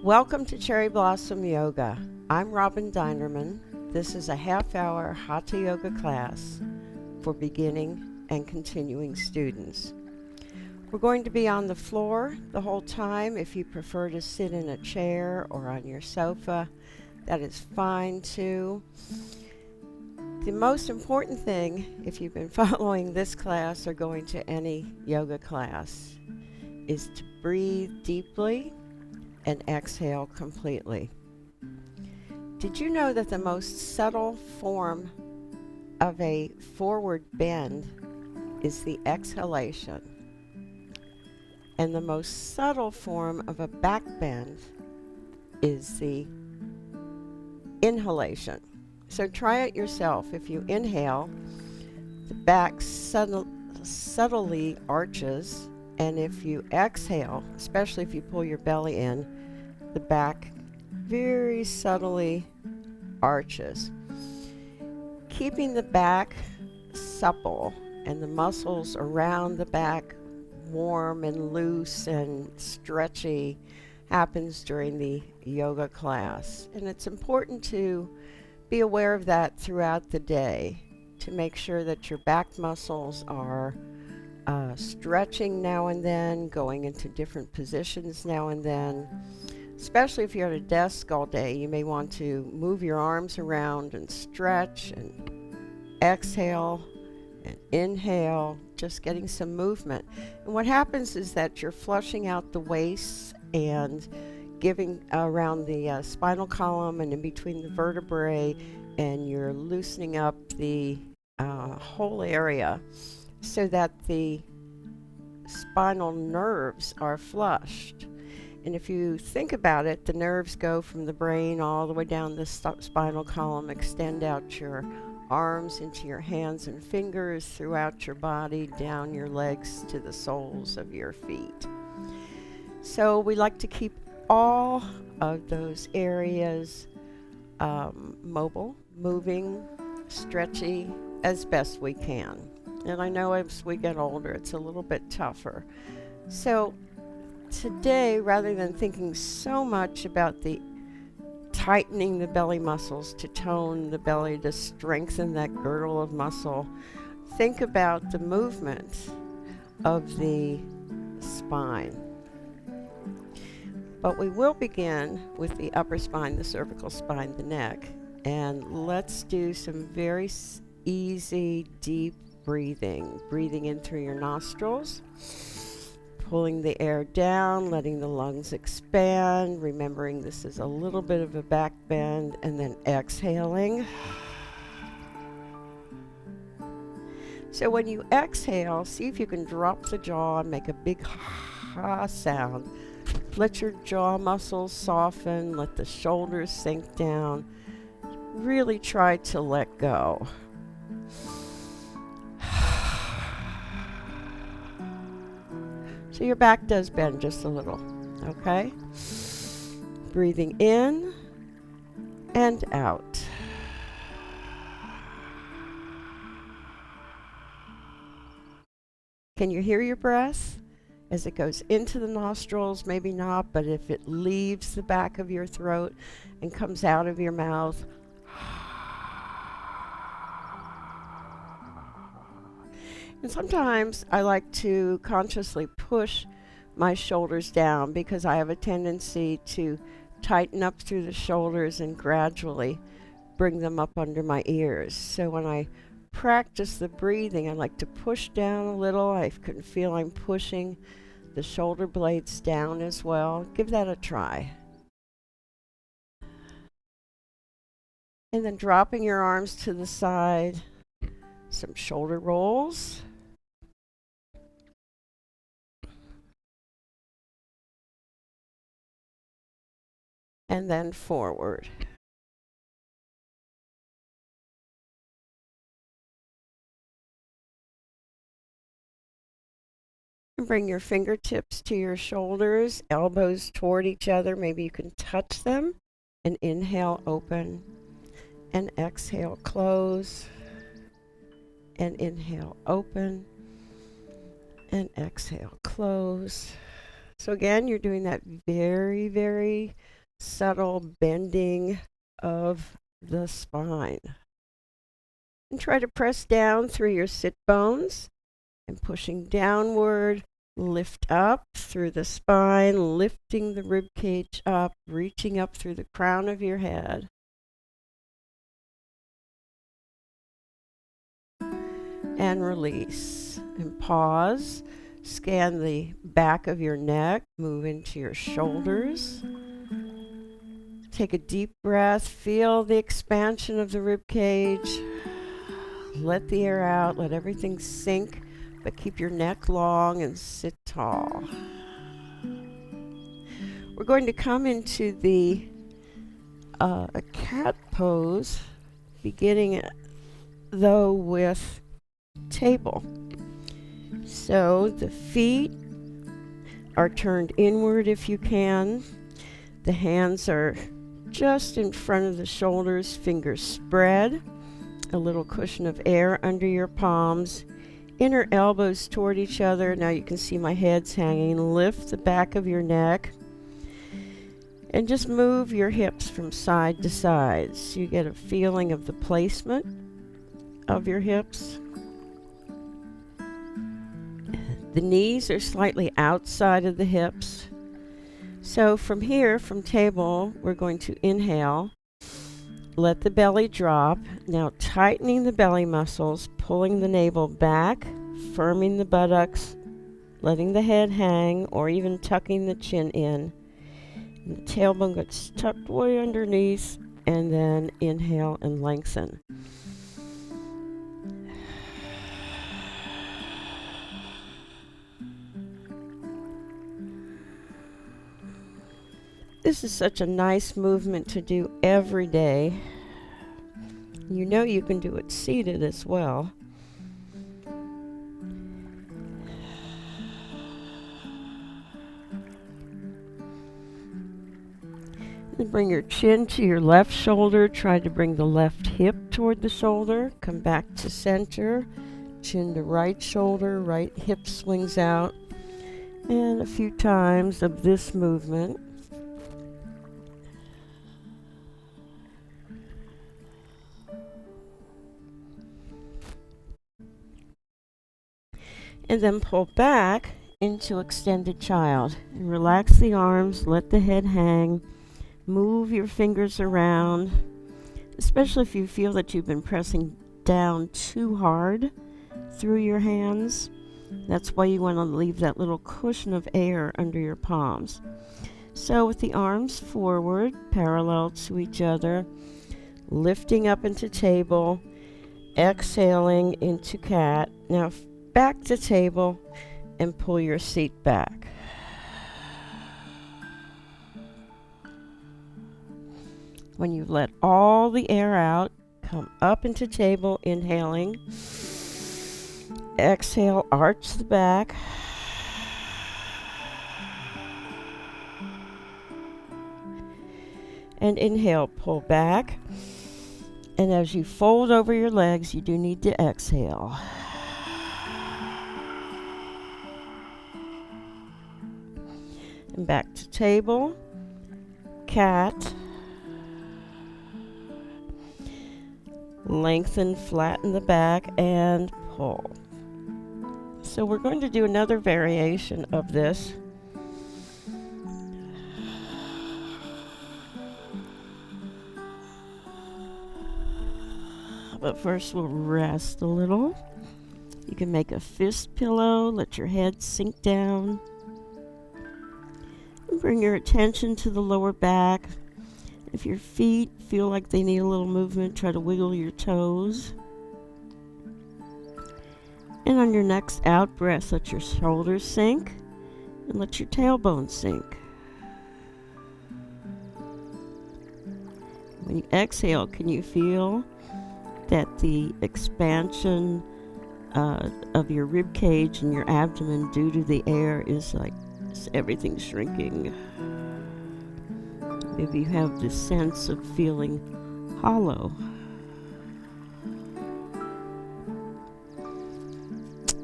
Welcome to Cherryblossom Yoga. I'm Robin Dinerman. This is a half-hour Hatha Yoga class for beginning and continuing students. We're going to be on the floor the whole time. If you prefer to sit in a chair or on your sofa, that is fine too. The most important thing, if you've been following this class or going to any yoga class, is to breathe deeply and exhale completely. Did you know that the most subtle form of a forward bend is the exhalation, and the most subtle form of a back bend is the inhalation? So try it yourself. If you inhale, the back subtly arches, and if you exhale, especially if you pull your belly in, the back very subtly arches. Keeping the back supple and the muscles around the back warm and loose and stretchy happens during the yoga class. And it's important to be aware of that throughout the day to make sure that your back muscles are stretching now and then, going into different positions now and then. Especially if you're at a desk all day, you may want to move your arms around and stretch and exhale and inhale, just getting some movement. And what happens is that you're flushing out the waist and giving around the spinal column and in between the vertebrae, and you're loosening up the whole area so that the spinal nerves are flushed. And if you think about it, the nerves go from the brain all the way down the spinal column, extend out your arms into your hands and fingers, throughout your body, down your legs to the soles of your feet. So we like to keep all of those areas mobile, moving, stretchy as best we can. And I know as we get older, it's a little bit tougher. So today, rather than thinking so much about the tightening the belly muscles to tone the belly, to strengthen that girdle of muscle, think about the movement of the spine. But we will begin with the upper spine, the cervical spine, the neck. And let's do some very easy, deep breathing. Breathing in through your nostrils, pulling the air down, letting the lungs expand, remembering this is a little bit of a back bend, and then exhaling. So when you exhale, see if you can drop the jaw and make a big ha sound. Let your jaw muscles soften, let the shoulders sink down. Really try to let go. So your back does bend just a little, okay? Breathing in and out. Can you hear your breath as it goes into the nostrils? Maybe not, but if it leaves the back of your throat and comes out of your mouth, and sometimes I like to consciously push my shoulders down because I have a tendency to tighten up through the shoulders and gradually bring them up under my ears. So when I practice the breathing, I like to push down a little. I can feel I'm pushing the shoulder blades down as well. Give that a try. And then dropping your arms to the side, some shoulder rolls. And then forward. And bring your fingertips to your shoulders, elbows toward each other. Maybe you can touch them. And inhale, open. And exhale, close. And inhale, open. And exhale, close. So again, you're doing that very, very subtle bending of the spine. And try to press down through your sit bones and pushing downward. Lift up through the spine, lifting the rib cage up, reaching up through the crown of your head. And release. And pause. Scan the back of your neck. Move into your shoulders. Take a deep breath. Feel the expansion of the rib cage. Let the air out. Let everything sink. But keep your neck long and sit tall. We're going to come into the a cat pose, beginning though with table. So the feet are turned inward if you can. The hands are just in front of the shoulders, fingers spread. A little cushion of air under your palms. Inner elbows toward each other. Now you can see my head's hanging. Lift the back of your neck. And just move your hips from side to side so you get a feeling of the placement of your hips. The knees are slightly outside of the hips. So from here, from table, we're going to inhale. Let the belly drop. Now tightening the belly muscles, pulling the navel back, firming the buttocks, letting the head hang, or even tucking the chin in. And the tailbone gets tucked way underneath, and then inhale and lengthen. This is such a nice movement to do every day. You know you can do it seated as well. And bring your chin to your left shoulder. Try to bring the left hip toward the shoulder. Come back to center. Chin to right shoulder. Right hip swings out. And a few times of this movement. And then pull back into extended child. And relax the arms, let the head hang. Move your fingers around, especially if you feel that you've been pressing down too hard through your hands. That's why you want to leave that little cushion of air under your palms. So with the arms forward, parallel to each other, lifting up into table, exhaling into cat. Now back to table and pull your seat back. When you let all the air out, come up into table, inhaling. Exhale, arch the back. And inhale, pull back. And as you fold over your legs, you do need to exhale. And back to table, cat. Lengthen, flatten the back, and pull. So we're going to do another variation of this. But first we'll rest a little. You can make a fist pillow, let your head sink down. And bring your attention to the lower back. If your feet feel like they need a little movement, try to wiggle your toes. And on your next out breath, let your shoulders sink and let your tailbone sink. When you exhale, can you feel that the expansion of your rib cage and your abdomen due to the air is like everything's shrinking? Maybe you have this sense of feeling hollow.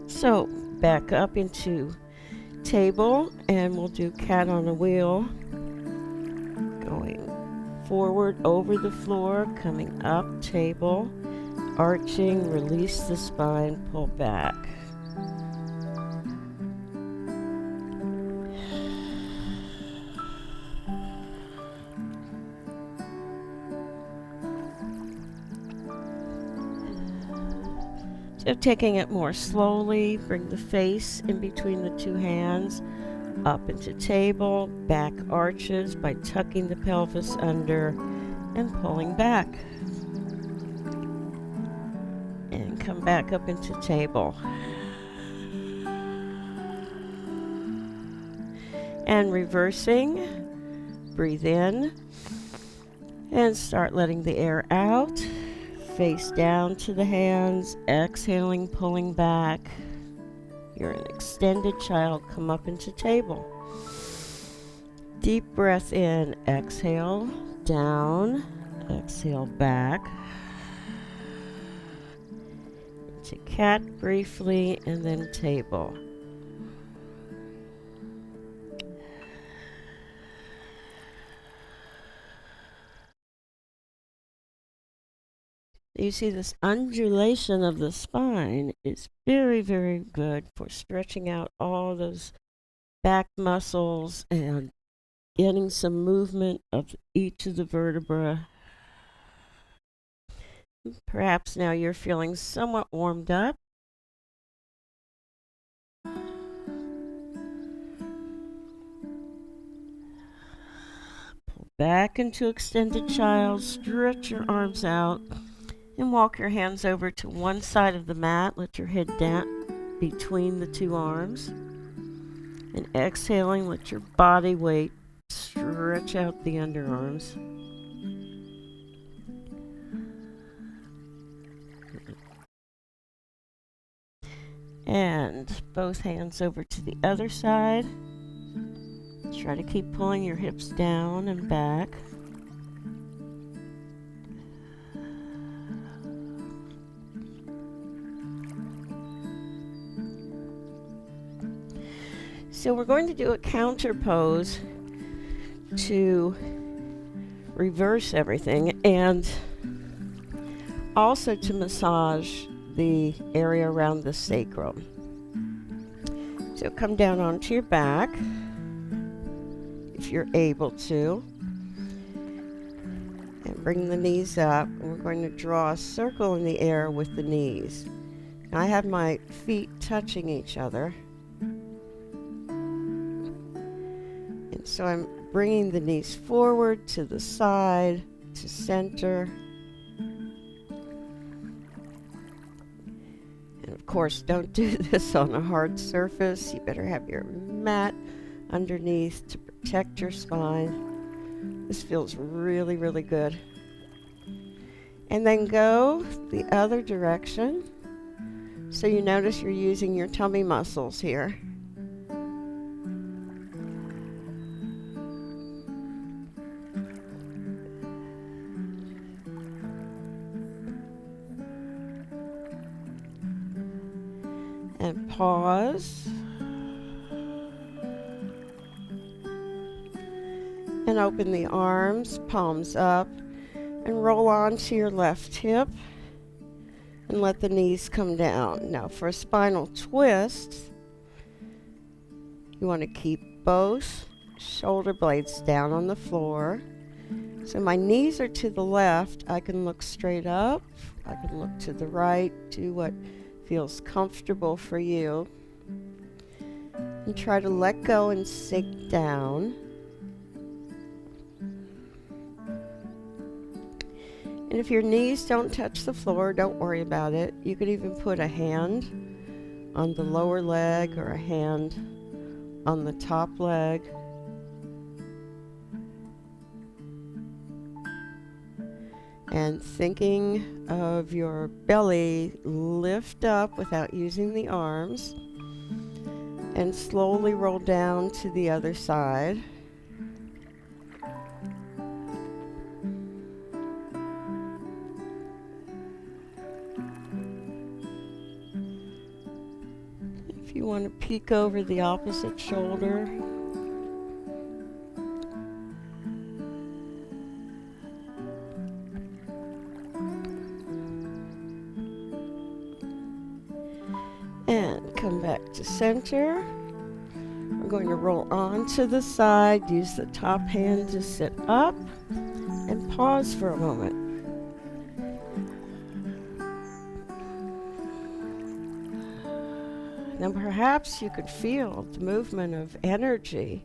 So back up into table and we'll do cat on a wheel. Going forward over the floor, coming up, table, arching, release the spine, pull back. So taking it more slowly, bring the face in between the two hands, up into table, back arches by tucking the pelvis under and pulling back. And come back up into table. And reversing, breathe in and start letting the air out. Face down to the hands, exhaling, pulling back. You're an extended child. Come up into table. Deep breath in, exhale, down, exhale back. Into cat briefly, and then table. You see this undulation of the spine is very, very good for stretching out all those back muscles and getting some movement of each of the vertebrae. Perhaps now you're feeling somewhat warmed up. Pull back into extended child, stretch your arms out. And walk your hands over to one side of the mat. Let your head down between the two arms. And exhaling, let your body weight stretch out the underarms. And both hands over to the other side. Try to keep pulling your hips down and back. So we're going to do a counter pose to reverse everything and also to massage the area around the sacrum. So come down onto your back if you're able to, and bring the knees up, and we're going to draw a circle in the air with the knees. Now I have my feet touching each other. So I'm bringing the knees forward to the side, to center. And of course, don't do this on a hard surface. You better have your mat underneath to protect your spine. This feels really, really good. And then go the other direction. So you notice you're using your tummy muscles here. And pause. And open the arms, palms up, and roll onto your left hip and let the knees come down. Now for a spinal twist, you want to keep both shoulder blades down on the floor. So my knees are to the left. I can look straight up. I can look to the right. Do what feels comfortable for you. And try to let go and sink down. And if your knees don't touch the floor, don't worry about it. You could even put a hand on the lower leg or a hand on the top leg. And thinking of your belly, lift up without using the arms and slowly roll down to the other side. If you want to peek over the opposite shoulder. come back to center. We're going to roll on to the side, use the top hand to sit up, and pause for a moment. Now perhaps you could feel the movement of energy.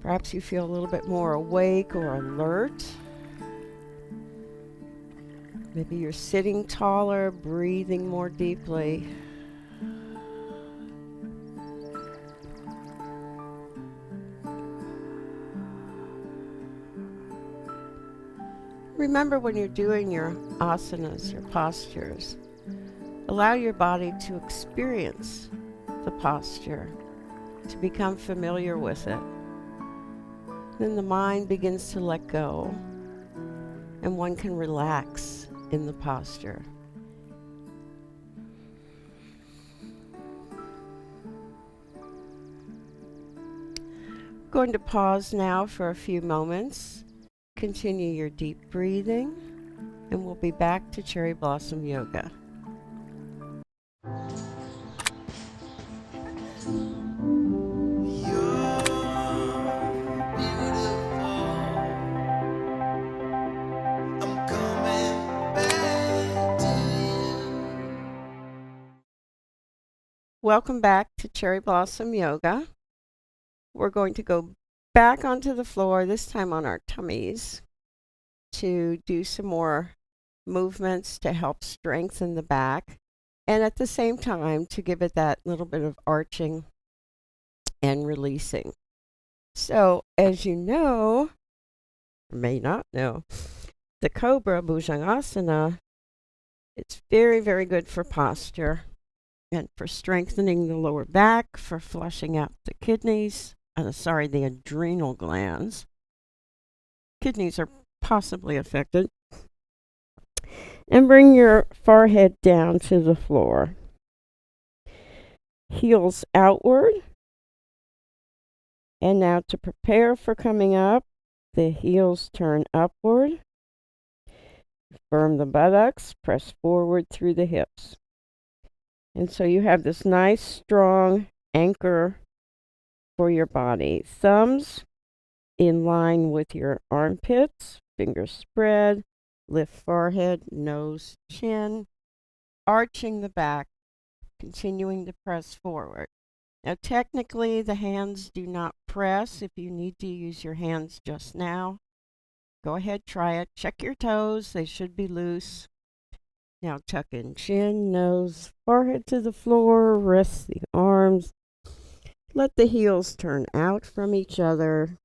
Perhaps you feel a little bit more awake or alert. Maybe you're sitting taller, breathing more deeply. Remember, when you're doing your asanas, your postures, allow your body to experience the posture, to become familiar with it. Then the mind begins to let go, and one can relax in the posture. Going to pause now for a few moments. Continue your deep breathing, and we'll be back to Cherryblossom Yoga. Welcome back to Cherryblossom Yoga. We're going to go back onto the floor, this time on our tummies, to do some more movements to help strengthen the back, and at the same time to give it that little bit of arching and releasing. So, as you know, or may not know, the Cobra Bhujangasana, it's very, very good for posture and for strengthening the lower back, for flushing out the kidneys, the adrenal glands. Kidneys are possibly affected. And bring your forehead down to the floor. Heels outward. And now to prepare for coming up, the heels turn upward. Firm the buttocks, press forward through the hips. And so you have this nice, strong anchor for your body. Thumbs in line with your armpits, fingers spread, lift forehead, nose, chin, arching the back, continuing to press forward. Now, technically, the hands do not press. If you need to use your hands just now, go ahead, try it. Check your toes, they should be loose. Now, tuck in chin, nose, forehead to the floor, rest the arms. Let the heels turn out from each other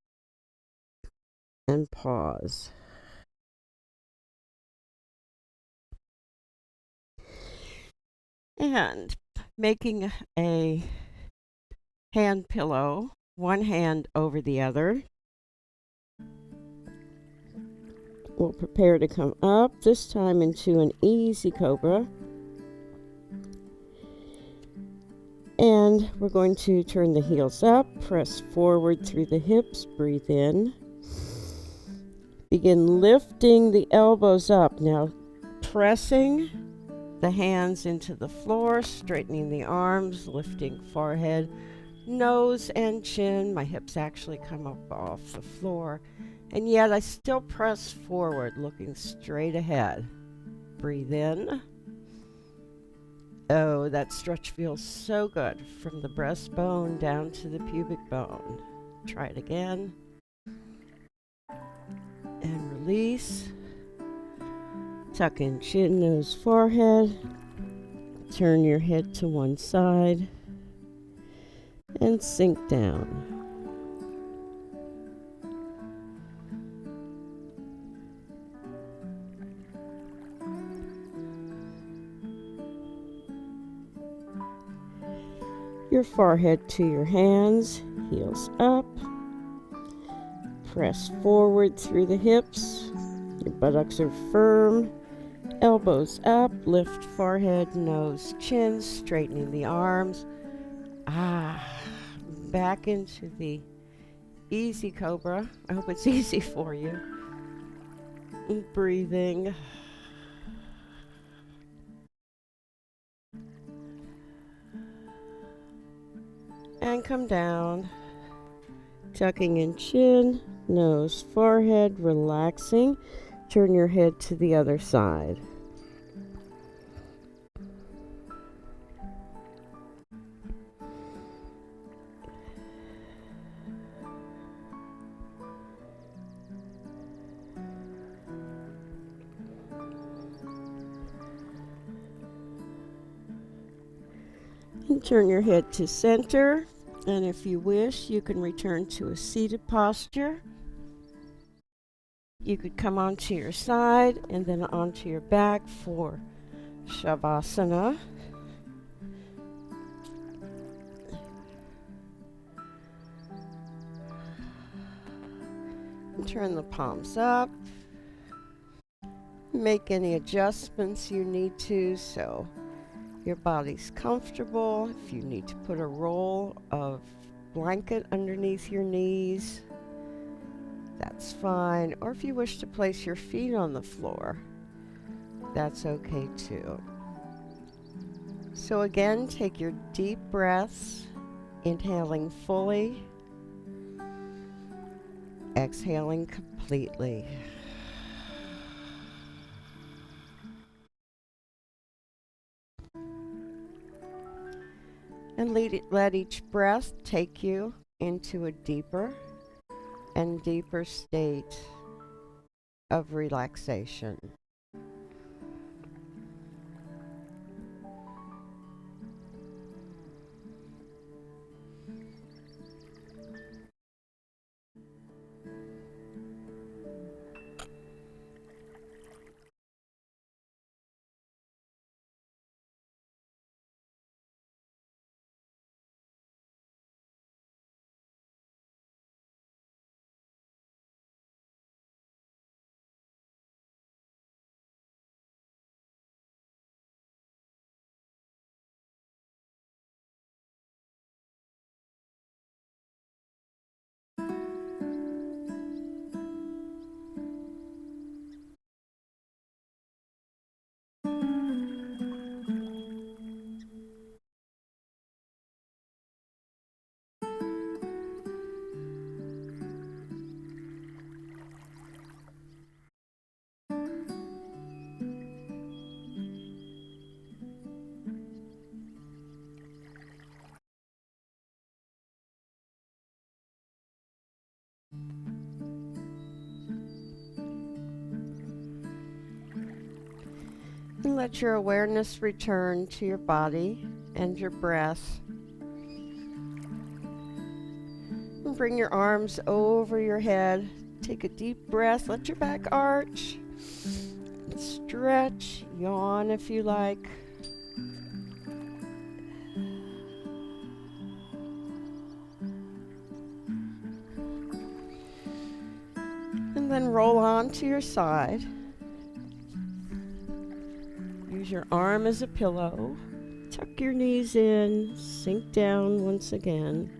and pause. And making a hand pillow, one hand over the other. We'll prepare to come up, this time into an easy cobra. And we're going to turn the heels up, press forward through the hips, breathe in. Begin lifting the elbows up. Now pressing the hands into the floor, straightening the arms, lifting forehead, nose and chin. My hips actually come up off the floor. And yet I still press forward, looking straight ahead. Breathe in. Oh, that stretch feels so good from the breastbone down to the pubic bone. Try it again. And release. Tuck in chin, nose, forehead. Turn your head to one side. And sink down. Your forehead to your hands, heels up. Press forward through the hips. Your buttocks are firm. Elbows up. Lift forehead, nose, chin, straightening the arms. Back into the easy cobra. I hope it's easy for you. And breathing. And come down, tucking in chin, nose, forehead, relaxing. Turn your head to the other side. And turn your head to center, and if you wish, you can return to a seated posture. You could come onto your side and then onto your back for Shavasana. And turn the palms up. Make any adjustments you need to so your body's comfortable. If you need to put a roll of blanket underneath your knees, that's fine. Or if you wish to place your feet on the floor, that's okay too. So again, take your deep breaths, inhaling fully, exhaling completely. And let each breath take you into a deeper and deeper state of relaxation. And let your awareness return to your body and your breath. And bring your arms over your head. Take a deep breath. Let your back arch. Stretch. Yawn if you like. And then roll on to your side. Use your arm as a pillow. Tuck your knees in. Sink down once again.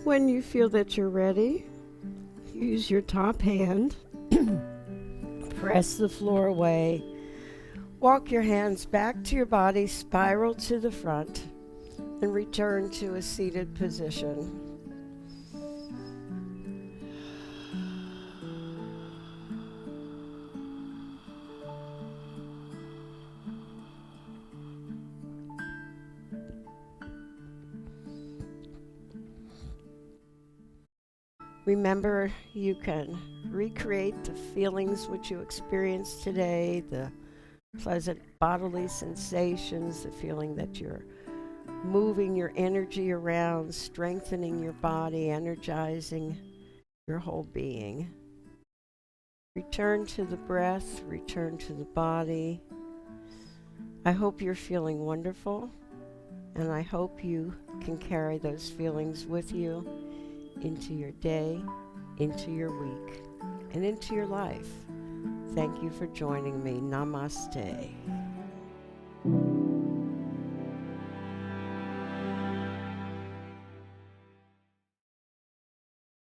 When you feel that you're ready, use your top hand, press the floor away, walk your hands back to your body, spiral to the front, and return to a seated position. Remember, you can recreate the feelings which you experienced today, the pleasant bodily sensations, the feeling that you're moving your energy around, strengthening your body, energizing your whole being. Return to the breath, return to the body. I hope you're feeling wonderful, and I hope you can carry those feelings with you into your day, into your week, and into your life. Thank you for joining me. Namaste.